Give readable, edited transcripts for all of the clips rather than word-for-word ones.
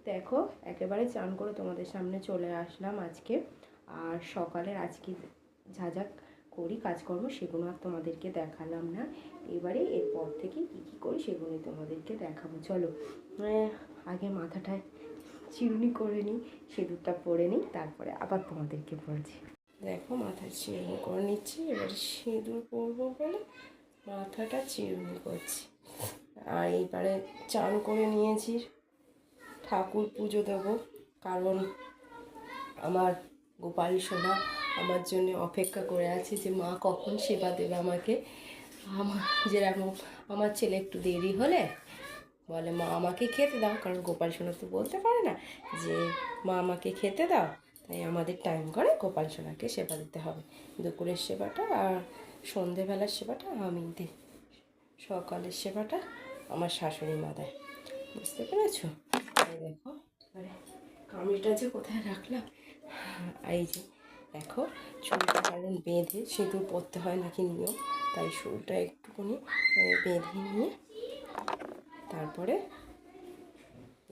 দেখো একেবারে চান করে তোমাদের সামনে চলে আসলাম আজকে। আর সকালের আজকে যা যা করি কাজকর্ম সেগুলো আর তোমাদেরকে দেখালাম না। এবারে এরপর থেকে কী কী করি সেগুলোই তোমাদেরকে দেখাবো। চলো আগে মাথাটায় চিরুনি করে নিই, সিঁদুরটা পরে নিই, তারপরে আবার তোমাদেরকে বলছি। দেখো মাথায় চিরুনি করে নিচ্ছি, এবার সিঁদুর পরবো বলে মাথাটা চিরুনি করছি। আর এইবারে চান করে নিয়েছি, ঠাকুর পুজো দেবো, কারণ আমার গোপাল সোনা আমার জন্য অপেক্ষা করে আছে যে মা কখন সেবা দেবে আমাকে। আমার যেরকম আমার ছেলে একটু দেরি হলে বলে মা আমাকে খেতে দাও, কারণ গোপাল সোনা তো বলতে পারে না যে মা আমাকে খেতে দাও, তাই আমাদের টাইম করে গোপাল সোনাকে সেবা দিতে হবে। দুপুরের সেবাটা আর সন্ধেবেলার সেবাটা আমি দিই, সকালের সেবাটা আমার শাশুড়ি মা দেয়। বুঝতে পেরেছো? এই দেখো এবারে কামিটা যে কোথায় রাখলাম, এই যে দেখো চুলটা কারণ বেঁধে সিঁদুর পরতে হয় নাকি নিয়েও, তাই চুলটা একটুখানি বেঁধে নিয়ে তারপরে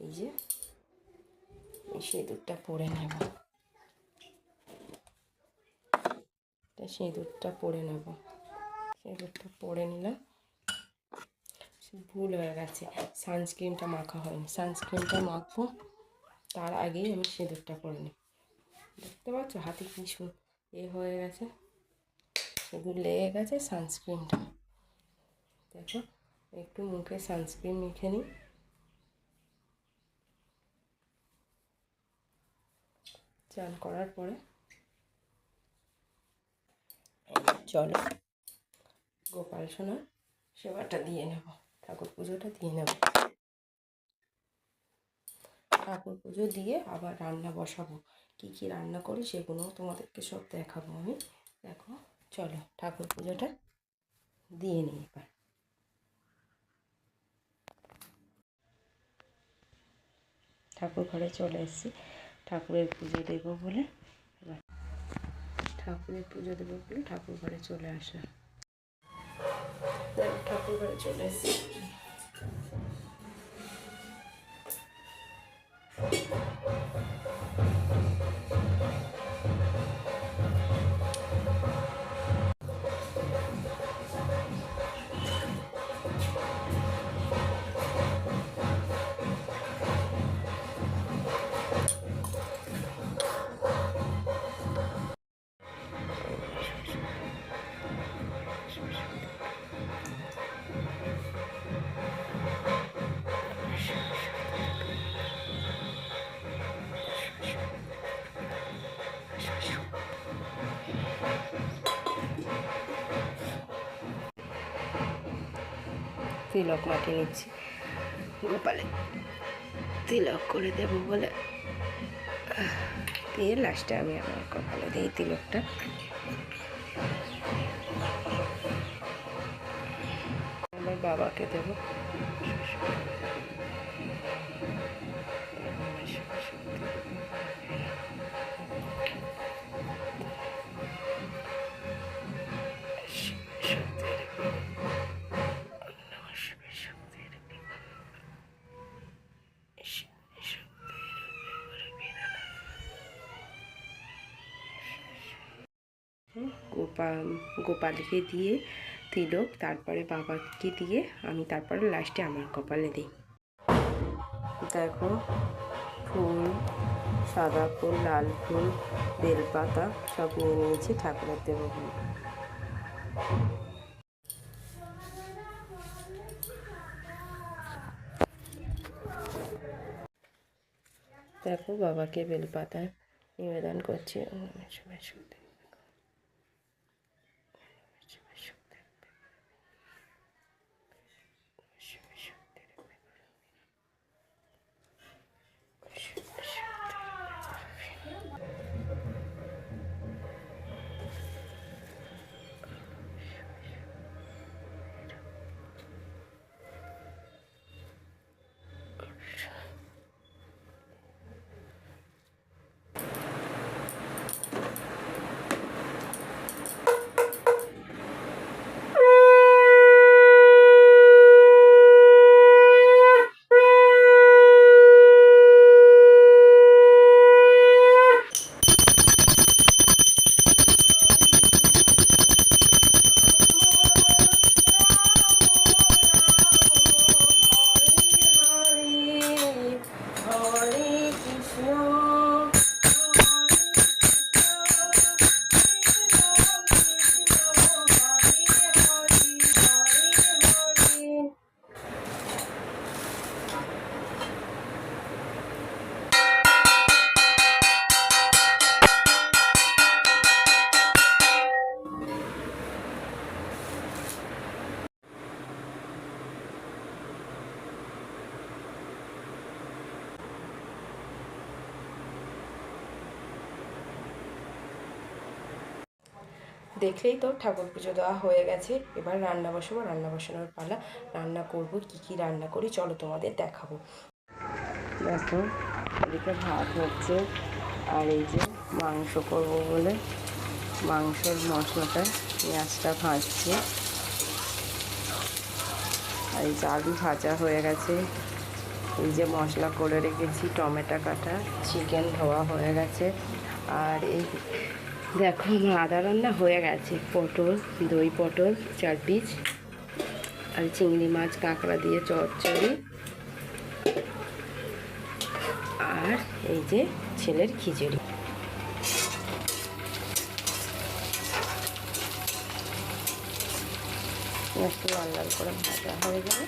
এই যে সিঁদুরটা পরে নেব, সিঁদুরটা পরে নেব। সিঁদুরটা পরে নিলাম। ভুল হয়ে গেছে, সানস্ক্রিনটা মাখা হয়নি, সানস্ক্রিনটা মাখবো তার আগেই আমি সিঁদুরটা পরে নিই। দেখতে পাচ্ছ হাতে কিছু হয়ে গেছে, সিঁদুর লেগে গেছে সানস্ক্রিনটা। দেখো একটু মুখে সানস্ক্রিন মেখে নিই। চান করার পরে চলো গোপাল সোনার সেবাটা দিয়ে নেব, ঠাকুর পুজোটা দিয়ে নেব। ঠাকুর পুজো দিয়ে আবার রান্না বসাবো, কি কি রান্না করি সেগুলোও তোমাদেরকে সব দেখাবো আমি। দেখো চলো ঠাকুর পুজোটা দিয়ে নিই। এবার ঠাকুর ঘরে চলে এসেছি, ঠাকুরের পুজো দেবো বলে এবার ঠাকুরের পুজো দেবো বলে ঠাকুর ঘরে চলে আসলাম। ঠাকুর ঘরে চলে এসেছি। তিলক মাখিয়ে নিচ্ছি, গোপালে তিলক করে দেবো বলে দিয়ে লাস্টে আমি আমার কপালে দিই তিলকটা। আমার বাবাকে দেবো। গোপালকে দিয়ে তিলক, তারপরে বাবাকে দিয়ে আমি তারপরে লাস্টে আমার কপালে দিই। দেখো ফুল, সাদা ফুল, লাল ফুল, বেলপাতা সব নিয়ে নিয়েছি ঠাকুরের দেবো বলে। দেখো বাবাকে বেলপাতা নিবেদন করছি। দেখলেই তো ঠাকুর পুজো দেওয়া হয়ে গেছে, এবার রান্না বসাবো, রান্না বসানোর পালা। রান্না করব, কি কি রান্না করি চলো তোমাদের দেখাবো। দেখো এদিকে ভাত হচ্ছে, আর এই যে মাংস করব বলে মাংসর মশলাটা পেঁয়াজটা ভাজছে, আর এই যে আলু ভাজা হয়ে গেছে, এই যে মশলা করে রেখেছি, টমেটো কাটা, চিকেন ধোয়া হয়ে গেছে, আর এই দেখো আমার আদা রান্না হয়ে গেছে, পটল, দই পটল 4 পিস, আর চিংড়ি মাছ কাঁকড়া দিয়ে চচ্চড়ি, আর এই যে ছেলের খিচুড়ি। একটু লাল লাল করে ভাজা হয়ে যাবে,